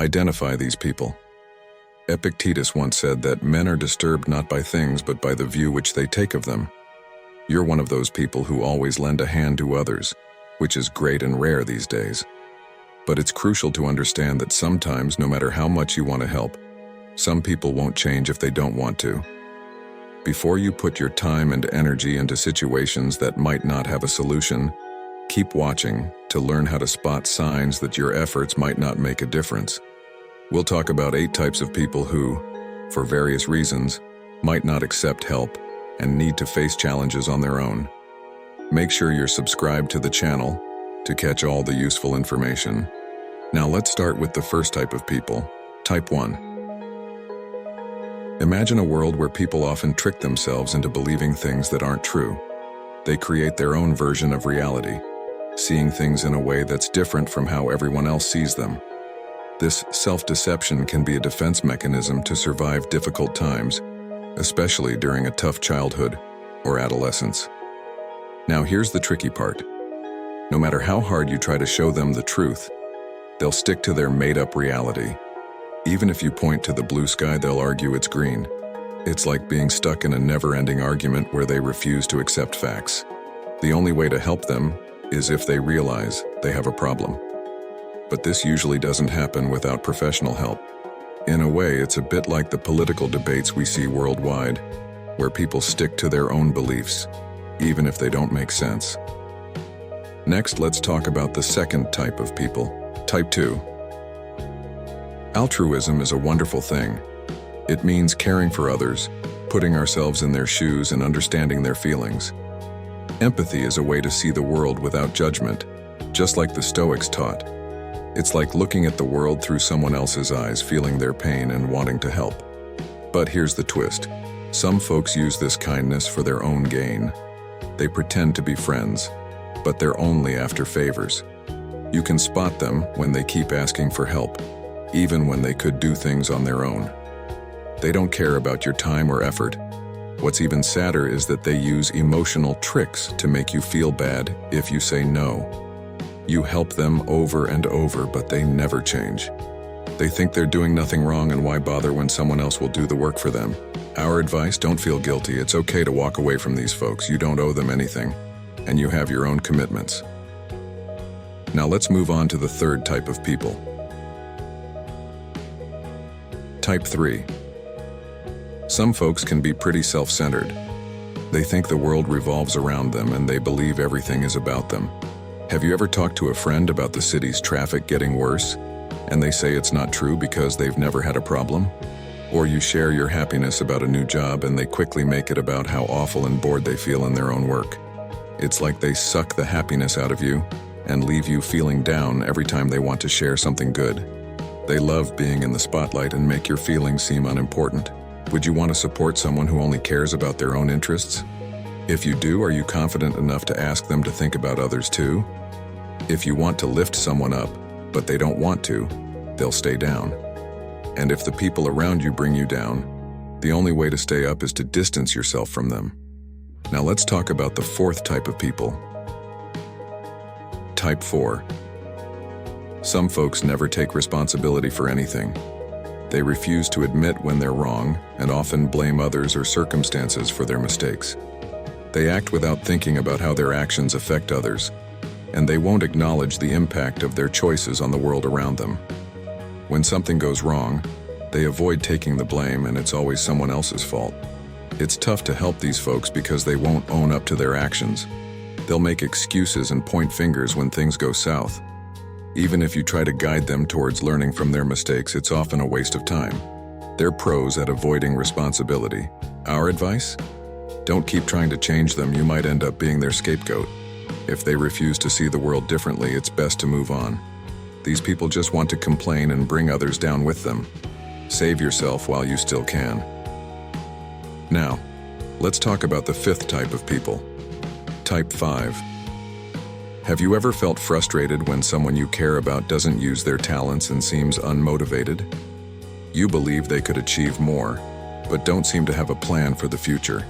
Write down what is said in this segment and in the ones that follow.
Identify these people. Epictetus once said that men are disturbed not by things but by the view which they take of them. You're one of those people who always lend a hand to others, which is great and rare these days. But it's crucial to understand that sometimes, no matter how much you want to help, some people won't change if they don't want to. Before you put your time and energy into situations that might not have a solution, keep watching to learn how to spot signs that your efforts might not make a difference. We'll talk about 8 types of people who, for various reasons, might not accept help and need to face challenges on their own. Make sure you're subscribed to the channel to catch all the useful information. Now let's start with the first type of people, type 1. Imagine a world where people often trick themselves into believing things that aren't true. They create their own version of reality, seeing things in a way that's different from how everyone else sees them. This self-deception can be a defense mechanism to survive difficult times, especially during a tough childhood or adolescence. Now here's the tricky part. No matter how hard you try to show them the truth, they'll stick to their made-up reality. Even if you point to the blue sky, they'll argue it's green. It's like being stuck in a never-ending argument where they refuse to accept facts. The only way to help them is if they realize they have a problem. But this usually doesn't happen without professional help. In a way, it's a bit like the political debates we see worldwide, where people stick to their own beliefs, even if they don't make sense. Next, let's talk about the second type of people, type 2. Altruism is a wonderful thing. It means caring for others, putting ourselves in their shoes and understanding their feelings. Empathy is a way to see the world without judgment, just like the Stoics taught. It's like looking at the world through someone else's eyes, feeling their pain and wanting to help. But here's the twist. Some folks use this kindness for their own gain. They pretend to be friends, but they're only after favors. You can spot them when they keep asking for help, even when they could do things on their own. They don't care about your time or effort. What's even sadder is that they use emotional tricks to make you feel bad if you say no. You help them over and over, but they never change. They think they're doing nothing wrong, and why bother when someone else will do the work for them? Our advice: don't feel guilty. It's okay to walk away from these folks. You don't owe them anything, and you have your own commitments. Now let's move on to the third type of people. Type 3. Some folks can be pretty self-centered. They think the world revolves around them and they believe everything is about them. Have you ever talked to a friend about the city's traffic getting worse, and they say it's not true because they've never had a problem? Or you share your happiness about a new job and they quickly make it about how awful and bored they feel in their own work. It's like they suck the happiness out of you and leave you feeling down every time they want to share something good. They love being in the spotlight and make your feelings seem unimportant. Would you want to support someone who only cares about their own interests? If you do, are you confident enough to ask them to think about others too? If you want to lift someone up, but they don't want to, they'll stay down. And if the people around you bring you down, the only way to stay up is to distance yourself from them. Now let's talk about the fourth type of people. Type 4. Some folks never take responsibility for anything. They refuse to admit when they're wrong and often blame others or circumstances for their mistakes. They act without thinking about how their actions affect others, and they won't acknowledge the impact of their choices on the world around them. When something goes wrong, they avoid taking the blame, and it's always someone else's fault. It's tough to help these folks because they won't own up to their actions. They'll make excuses and point fingers when things go south. Even if you try to guide them towards learning from their mistakes, it's often a waste of time. They're pros at avoiding responsibility. Our advice? Don't keep trying to change them. You might end up being their scapegoat. If they refuse to see the world differently, it's best to move on. These people just want to complain and bring others down with them. Save yourself while you still can. Now, let's talk about the fifth type of people. Type 5. Have you ever felt frustrated when someone you care about doesn't use their talents and seems unmotivated? You believe they could achieve more, but don't seem to have a plan for the future.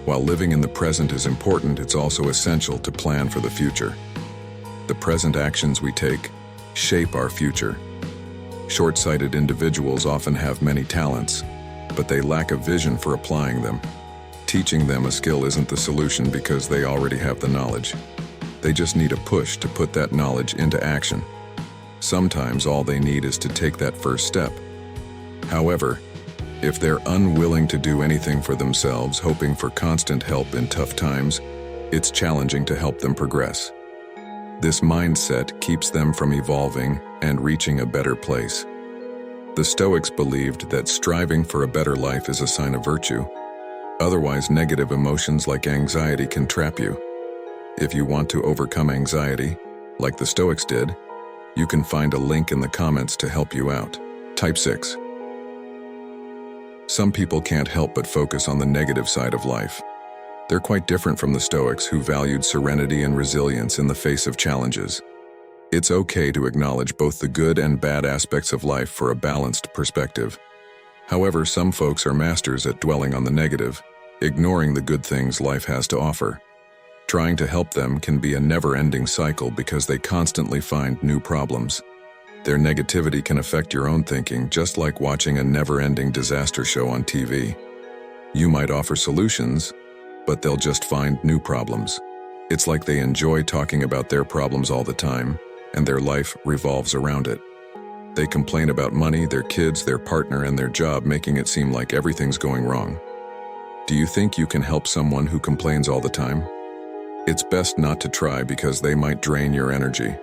While living in the present is important, it's also essential to plan for the future. The present actions we take shape our future. Short-sighted individuals often have many talents, but they lack a vision for applying them. Teaching them a skill isn't the solution because they already have the knowledge. They just need a push to put that knowledge into action. Sometimes all they need is to take that first step. However, if they're unwilling to do anything for themselves, hoping for constant help in tough times, it's challenging to help them progress. This mindset keeps them from evolving and reaching a better place. The Stoics believed that striving for a better life is a sign of virtue. Otherwise, negative emotions like anxiety can trap you. If you want to overcome anxiety, like the Stoics did, you can find a link in the comments to help you out. Type 6. Some people can't help but focus on the negative side of life. They're quite different from the Stoics, who valued serenity and resilience in the face of challenges. It's okay to acknowledge both the good and bad aspects of life for a balanced perspective. However, some folks are masters at dwelling on the negative, ignoring the good things life has to offer. Trying to help them can be a never-ending cycle because they constantly find new problems. Their negativity can affect your own thinking, just like watching a never-ending disaster show on TV. You might offer solutions, but they'll just find new problems. It's like they enjoy talking about their problems all the time, and their life revolves around it. They complain about money, their kids, their partner, and their job, making it seem like everything's going wrong. Do you think you can help someone who complains all the time? It's best not to try because they might drain your energy.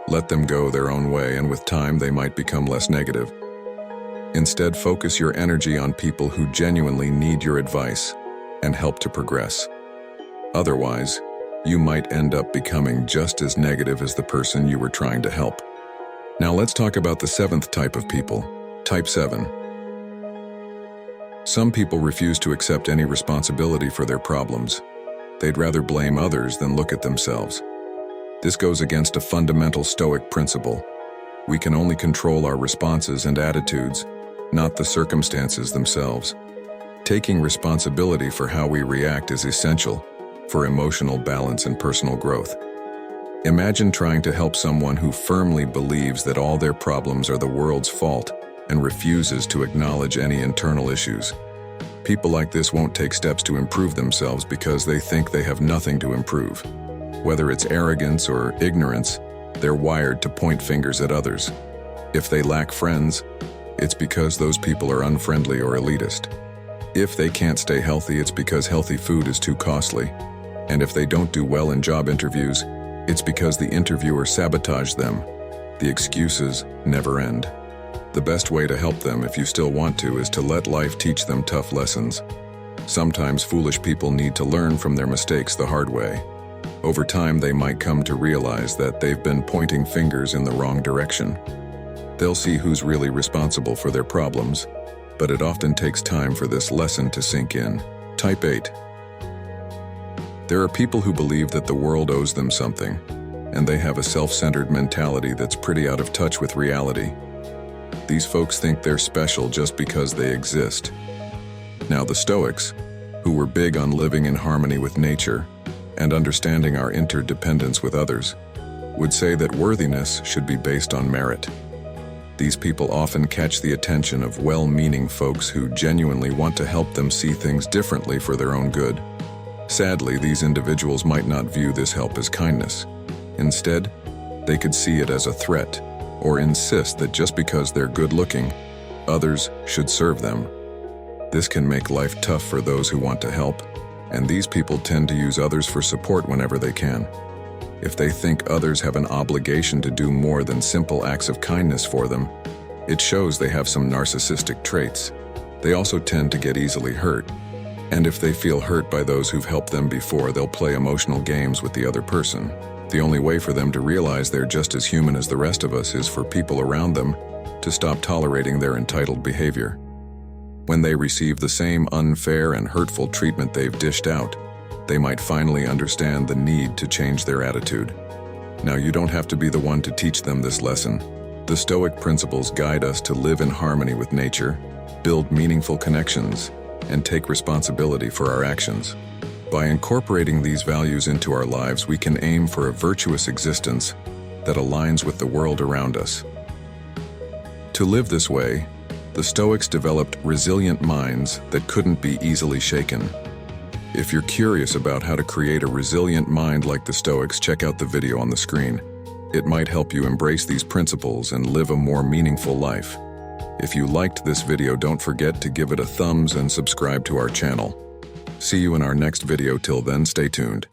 Let them go their own way, and with time they might become less negative. Instead, focus your energy on people who genuinely need your advice and help to progress. Otherwise, you might end up becoming just as negative as the person you were trying to help. Now let's talk about the seventh type of people, type 7. Some people refuse to accept any responsibility for their problems. They'd rather blame others than look at themselves. This goes against a fundamental Stoic principle. We can only control our responses and attitudes, not the circumstances themselves. Taking responsibility for how we react is essential for emotional balance and personal growth. Imagine trying to help someone who firmly believes that all their problems are the world's fault and refuses to acknowledge any internal issues. People like this won't take steps to improve themselves because they think they have nothing to improve. Whether it's arrogance or ignorance, they're wired to point fingers at others. If they lack friends, it's because those people are unfriendly or elitist. If they can't stay healthy, it's because healthy food is too costly. And if they don't do well in job interviews, it's because the interviewer sabotaged them. The excuses never end. The best way to help them, if you still want to, is to let life teach them tough lessons. Sometimes foolish people need to learn from their mistakes the hard way. Over time, they might come to realize that they've been pointing fingers in the wrong direction. They'll see who's really responsible for their problems, but it often takes time for this lesson to sink in. Type 8. There are people who believe that the world owes them something, and they have a self-centered mentality that's pretty out of touch with reality. These folks think they're special just because they exist. Now, the Stoics, who were big on living in harmony with nature and understanding our interdependence with others, would say that worthiness should be based on merit. These people often catch the attention of well-meaning folks who genuinely want to help them see things differently for their own good. Sadly, these individuals might not view this help as kindness. Instead, they could see it as a threat, or insist that just because they're good-looking, others should serve them. This can make life tough for those who want to help, and these people tend to use others for support whenever they can. If they think others have an obligation to do more than simple acts of kindness for them, it shows they have some narcissistic traits. They also tend to get easily hurt, and if they feel hurt by those who've helped them before, they'll play emotional games with the other person. The only way for them to realize they're just as human as the rest of us is for people around them to stop tolerating their entitled behavior. When they receive the same unfair and hurtful treatment they've dished out, they might finally understand the need to change their attitude. Now, you don't have to be the one to teach them this lesson. The Stoic principles guide us to live in harmony with nature, build meaningful connections, and take responsibility for our actions. By incorporating these values into our lives, we can aim for a virtuous existence that aligns with the world around us. To live this way, the Stoics developed resilient minds that couldn't be easily shaken. If you're curious about how to create a resilient mind like the Stoics, check out the video on the screen. It might help you embrace these principles and live a more meaningful life. If you liked this video, don't forget to give it a thumbs and subscribe to our channel. See you in our next video. Till then, stay tuned.